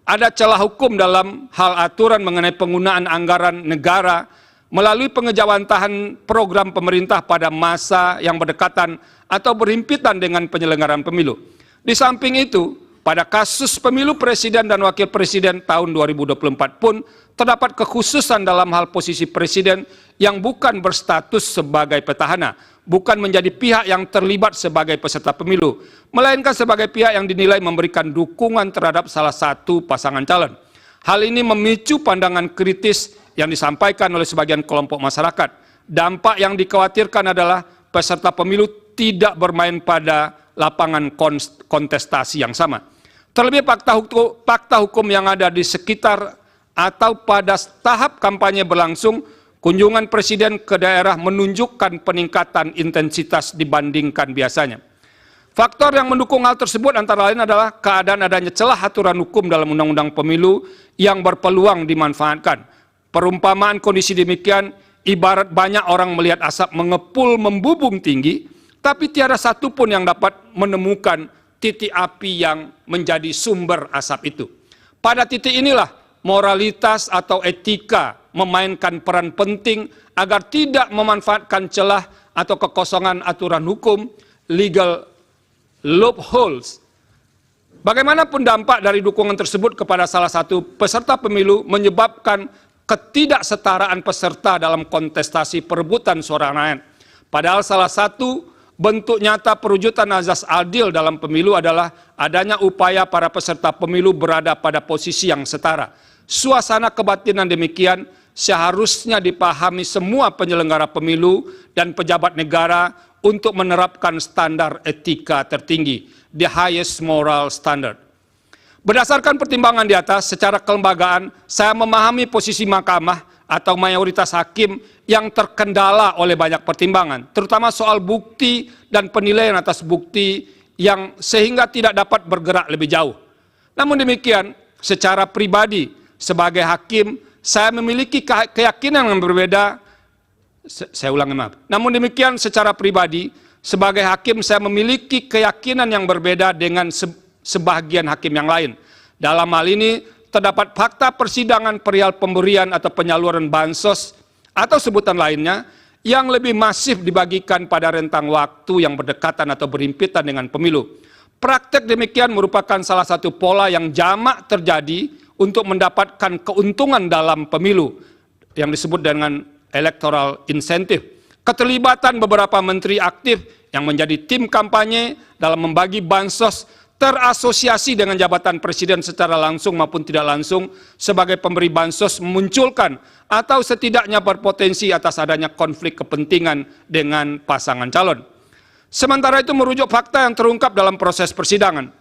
ada celah hukum dalam hal aturan mengenai penggunaan anggaran negara melalui pengejawantahan program pemerintah pada masa yang berdekatan atau berhimpitan dengan penyelenggaraan pemilu. Di samping itu, pada kasus pemilu presiden dan wakil presiden tahun 2024 pun terdapat kekhususan dalam hal posisi presiden yang bukan berstatus sebagai petahana, bukan menjadi pihak yang terlibat sebagai peserta pemilu, melainkan sebagai pihak yang dinilai memberikan dukungan terhadap salah satu pasangan calon. Hal ini memicu pandangan kritis yang disampaikan oleh sebagian kelompok masyarakat. Dampak yang dikhawatirkan adalah peserta pemilu tidak bermain pada lapangan kontestasi yang sama. Terlebih fakta hukum yang ada di sekitar atau pada tahap kampanye berlangsung, kunjungan presiden ke daerah menunjukkan peningkatan intensitas dibandingkan biasanya. Faktor yang mendukung hal tersebut antara lain adalah keadaan adanya celah aturan hukum dalam undang-undang pemilu yang berpeluang dimanfaatkan. Perumpamaan kondisi demikian ibarat banyak orang melihat asap mengepul membubung tinggi, tapi tiada satupun yang dapat menemukan titik api yang menjadi sumber asap itu. Pada titik inilah moralitas atau etika memainkan peran penting agar tidak memanfaatkan celah atau kekosongan aturan hukum, legal loopholes. Bagaimanapun dampak dari dukungan tersebut kepada salah satu peserta pemilu menyebabkan ketidaksetaraan peserta dalam kontestasi perebutan suara rakyat. Padahal salah satu bentuk nyata perwujudan azas adil dalam pemilu adalah adanya upaya para peserta pemilu berada pada posisi yang setara. Suasana kebatinan demikian seharusnya dipahami semua penyelenggara pemilu dan pejabat negara untuk menerapkan standar etika tertinggi, the highest moral standard. Berdasarkan pertimbangan di atas, secara kelembagaan, saya memahami posisi mahkamah atau mayoritas hakim yang terkendala oleh banyak pertimbangan, terutama soal bukti dan penilaian atas bukti yang sehingga tidak dapat bergerak lebih jauh. Namun demikian, secara pribadi, sebagai hakim, saya memiliki keyakinan yang berbeda. Saya ulangi, maaf. Namun demikian, secara pribadi, sebagai hakim, saya memiliki keyakinan yang berbeda dengan sebagian hakim yang lain. Dalam hal ini, terdapat fakta persidangan perihal pemberian atau penyaluran bansos atau sebutan lainnya yang lebih masif dibagikan pada rentang waktu yang berdekatan atau berhimpitan dengan pemilu. Praktek demikian merupakan salah satu pola yang jamak terjadi untuk mendapatkan keuntungan dalam pemilu yang disebut dengan electoral incentive. Keterlibatan beberapa menteri aktif yang menjadi tim kampanye dalam membagi bansos terasosiasi dengan jabatan presiden secara langsung maupun tidak langsung sebagai pemberi bansos memunculkan atau setidaknya berpotensi atas adanya konflik kepentingan dengan pasangan calon. Sementara itu merujuk fakta yang terungkap dalam proses persidangan.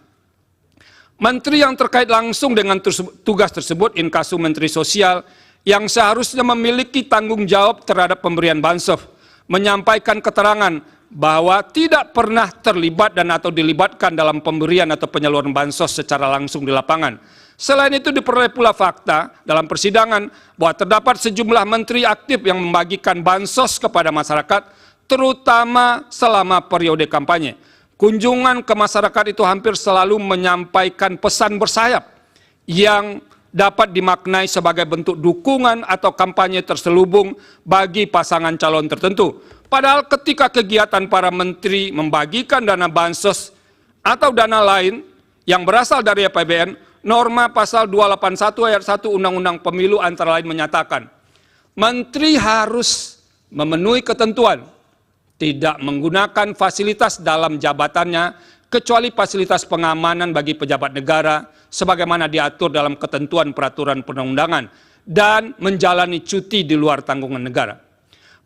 Menteri yang terkait langsung dengan tugas tersebut, inkasu Menteri Sosial, yang seharusnya memiliki tanggung jawab terhadap pemberian bansos, menyampaikan keterangan bahwa tidak pernah terlibat dan atau dilibatkan dalam pemberian atau penyaluran bansos secara langsung di lapangan. Selain itu diperoleh pula fakta dalam persidangan bahwa terdapat sejumlah menteri aktif yang membagikan bansos kepada masyarakat, terutama selama periode kampanye. Kunjungan ke masyarakat itu hampir selalu menyampaikan pesan bersayap yang dapat dimaknai sebagai bentuk dukungan atau kampanye terselubung bagi pasangan calon tertentu. Padahal ketika kegiatan para menteri membagikan dana bansos atau dana lain yang berasal dari APBN, norma pasal 281 ayat 1 Undang-Undang Pemilu antara lain menyatakan, menteri harus memenuhi ketentuan, tidak menggunakan fasilitas dalam jabatannya, kecuali fasilitas pengamanan bagi pejabat negara, sebagaimana diatur dalam ketentuan peraturan perundang-undangan, dan menjalani cuti di luar tanggungan negara.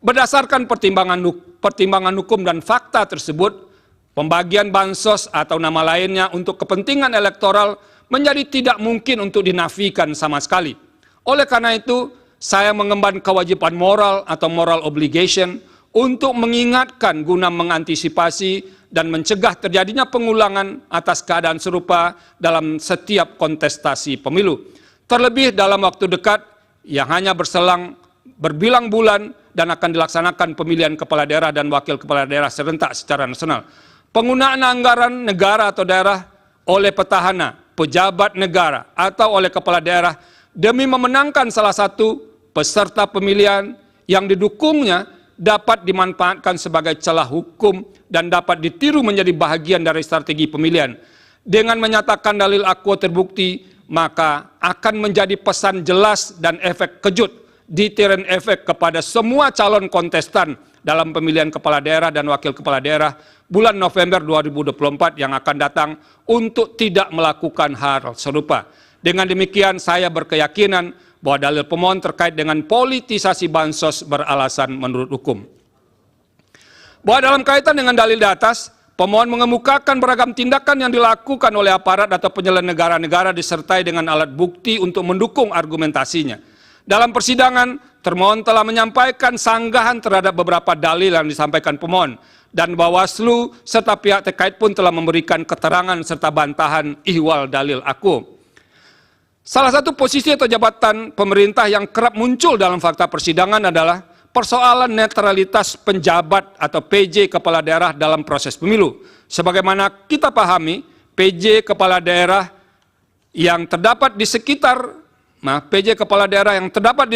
Berdasarkan pertimbangan hukum dan fakta tersebut, pembagian bansos atau nama lainnya untuk kepentingan elektoral menjadi tidak mungkin untuk dinafikan sama sekali. Oleh karena itu, saya mengemban kewajiban moral atau moral obligation untuk mengingatkan guna mengantisipasi dan mencegah terjadinya pengulangan atas keadaan serupa dalam setiap kontestasi pemilu. Terlebih dalam waktu dekat yang hanya berselang berbilang bulan dan akan dilaksanakan pemilihan kepala daerah dan wakil kepala daerah serentak secara nasional. Penggunaan anggaran negara atau daerah oleh petahana pejabat negara atau oleh kepala daerah demi memenangkan salah satu peserta pemilihan yang didukungnya dapat dimanfaatkan sebagai celah hukum dan dapat ditiru menjadi bahagian dari strategi pemilihan. Dengan menyatakan dalil akuo terbukti, maka akan menjadi pesan jelas dan efek kejut, deterrent efek kepada semua calon kontestan dalam pemilihan kepala daerah dan wakil kepala daerah bulan November 2024 yang akan datang untuk tidak melakukan hal serupa. Dengan demikian, saya berkeyakinan bahwa dalil pemohon terkait dengan politisasi bansos beralasan menurut hukum. Bahwa dalam kaitan dengan dalil di atas, pemohon mengemukakan beragam tindakan yang dilakukan oleh aparat atau penyelenggara negara disertai dengan alat bukti untuk mendukung argumentasinya. Dalam persidangan, termohon telah menyampaikan sanggahan terhadap beberapa dalil yang disampaikan pemohon, dan Bawaslu serta pihak terkait pun telah memberikan keterangan serta bantahan ihwal dalil akuo. Salah satu posisi atau jabatan pemerintah yang kerap muncul dalam fakta persidangan adalah persoalan netralitas penjabat atau PJ kepala daerah dalam proses pemilu. Sebagaimana kita pahami, PJ kepala daerah yang terdapat di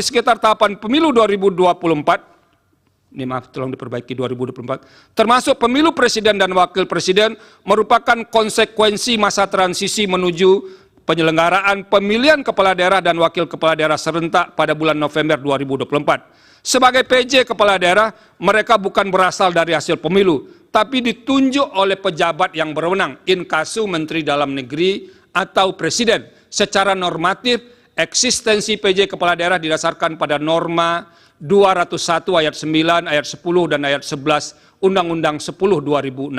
sekitar tahapan pemilu 2024, ini maaf tolong diperbaiki 2024, termasuk pemilu presiden dan wakil presiden merupakan konsekuensi masa transisi menuju penyelenggaraan pemilihan kepala daerah dan wakil kepala daerah serentak pada bulan November 2024. Sebagai PJ kepala daerah, mereka bukan berasal dari hasil pemilu, tapi ditunjuk oleh pejabat yang berwenang, inkasu Menteri Dalam Negeri atau Presiden. Secara normatif, eksistensi PJ kepala daerah didasarkan pada norma 201 ayat 9, ayat 10, dan ayat 11 Undang-Undang 10 2016.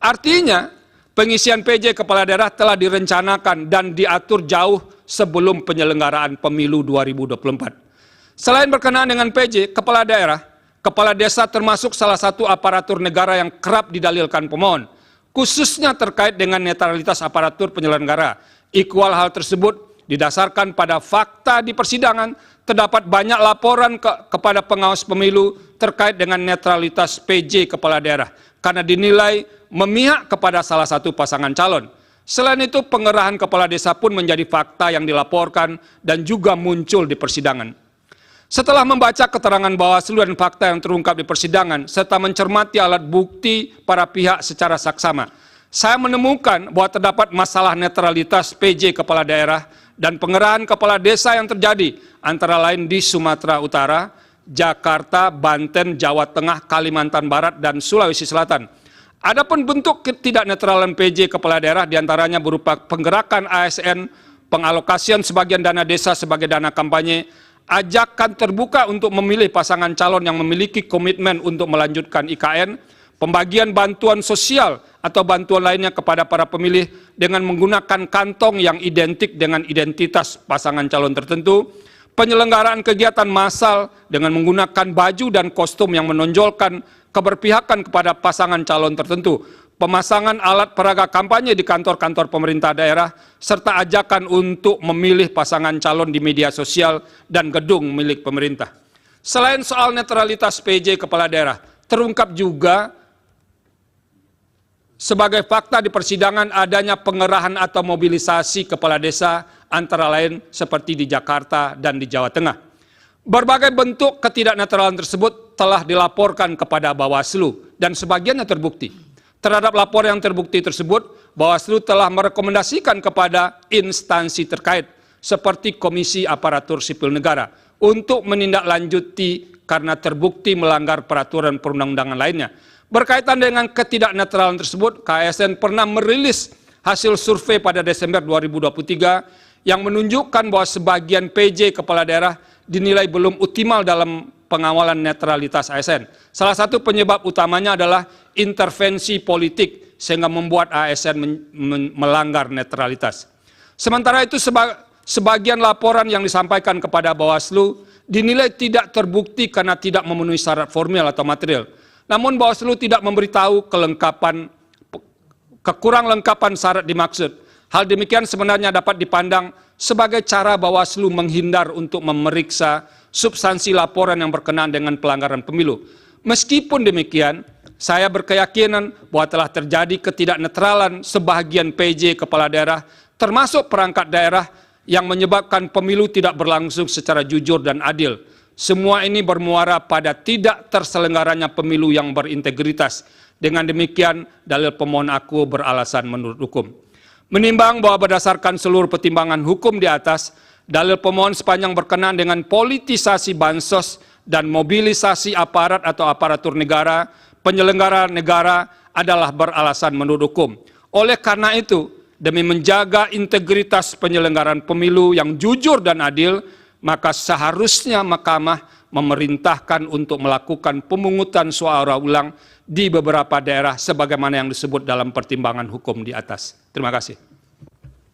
Artinya, pengisian PJ kepala daerah telah direncanakan dan diatur jauh sebelum penyelenggaraan pemilu 2024. Selain berkenaan dengan PJ kepala daerah, kepala desa termasuk salah satu aparatur negara yang kerap didalilkan pemohon, khususnya terkait dengan netralitas aparatur penyelenggara. Ikhwal hal tersebut didasarkan pada fakta di persidangan, terdapat banyak laporan kepada pengawas pemilu terkait dengan netralitas PJ kepala daerah, karena dinilai memihak kepada salah satu pasangan calon. Selain itu, pengerahan kepala desa pun menjadi fakta yang dilaporkan dan juga muncul di persidangan. Setelah membaca keterangan Bawaslu dan fakta yang terungkap di persidangan, serta mencermati alat bukti para pihak secara saksama, saya menemukan bahwa terdapat masalah netralitas PJ kepala daerah dan pengerahan kepala desa yang terjadi, antara lain di Sumatera Utara, Jakarta, Banten, Jawa Tengah, Kalimantan Barat, dan Sulawesi Selatan. Adapun bentuk ketidaknetralan PJ kepala daerah diantaranya berupa penggerakan ASN, pengalokasian sebagian dana desa sebagai dana kampanye, ajakan terbuka untuk memilih pasangan calon yang memiliki komitmen untuk melanjutkan IKN, pembagian bantuan sosial atau bantuan lainnya kepada para pemilih dengan menggunakan kantong yang identik dengan identitas pasangan calon tertentu, penyelenggaraan kegiatan massal dengan menggunakan baju dan kostum yang menonjolkan keberpihakan kepada pasangan calon tertentu, pemasangan alat peraga kampanye di kantor-kantor pemerintah daerah, serta ajakan untuk memilih pasangan calon di media sosial dan gedung milik pemerintah. Selain soal netralitas PJ kepala daerah, terungkap juga sebagai fakta di persidangan adanya pengerahan atau mobilisasi kepala desa, antara lain seperti di Jakarta dan di Jawa Tengah. Berbagai bentuk ketidaknetralan tersebut telah dilaporkan kepada Bawaslu dan sebagiannya terbukti. Terhadap laporan yang terbukti tersebut, Bawaslu telah merekomendasikan kepada instansi terkait seperti Komisi Aparatur Sipil Negara untuk menindaklanjuti karena terbukti melanggar peraturan perundang-undangan lainnya. Berkaitan dengan ketidaknetralan tersebut, KSN pernah merilis hasil survei pada Desember 2023 yang menunjukkan bahwa sebagian PJ kepala daerah dinilai belum optimal dalam pengawalan netralitas ASN. Salah satu penyebab utamanya adalah intervensi politik sehingga membuat ASN melanggar netralitas. Sementara itu, sebagian laporan yang disampaikan kepada Bawaslu dinilai tidak terbukti karena tidak memenuhi syarat formil atau material. Namun Bawaslu tidak memberitahu kekurang lengkapan syarat dimaksud. Hal demikian sebenarnya dapat dipandang sebagai cara Bawaslu menghindar untuk memeriksa substansi laporan yang berkenaan dengan pelanggaran pemilu. Meskipun demikian, Saya berkeyakinan bahwa telah terjadi ketidaknetralan sebahagian PJ kepala daerah, termasuk perangkat daerah, yang menyebabkan pemilu tidak berlangsung secara jujur dan adil. Semua ini bermuara pada tidak terselenggaranya pemilu yang berintegritas. Dengan demikian, dalil pemohon aku beralasan menurut hukum. Menimbang bahwa berdasarkan seluruh pertimbangan hukum di atas, dalil pemohon sepanjang berkenaan dengan politisasi bansos dan mobilisasi aparat atau aparatur negara, penyelenggara negara adalah beralasan menurut hukum. Oleh karena itu, demi menjaga integritas penyelenggaraan pemilu yang jujur dan adil, maka seharusnya Mahkamah memerintahkan untuk melakukan pemungutan suara ulang di beberapa daerah sebagaimana yang disebut dalam pertimbangan hukum di atas. Terima kasih.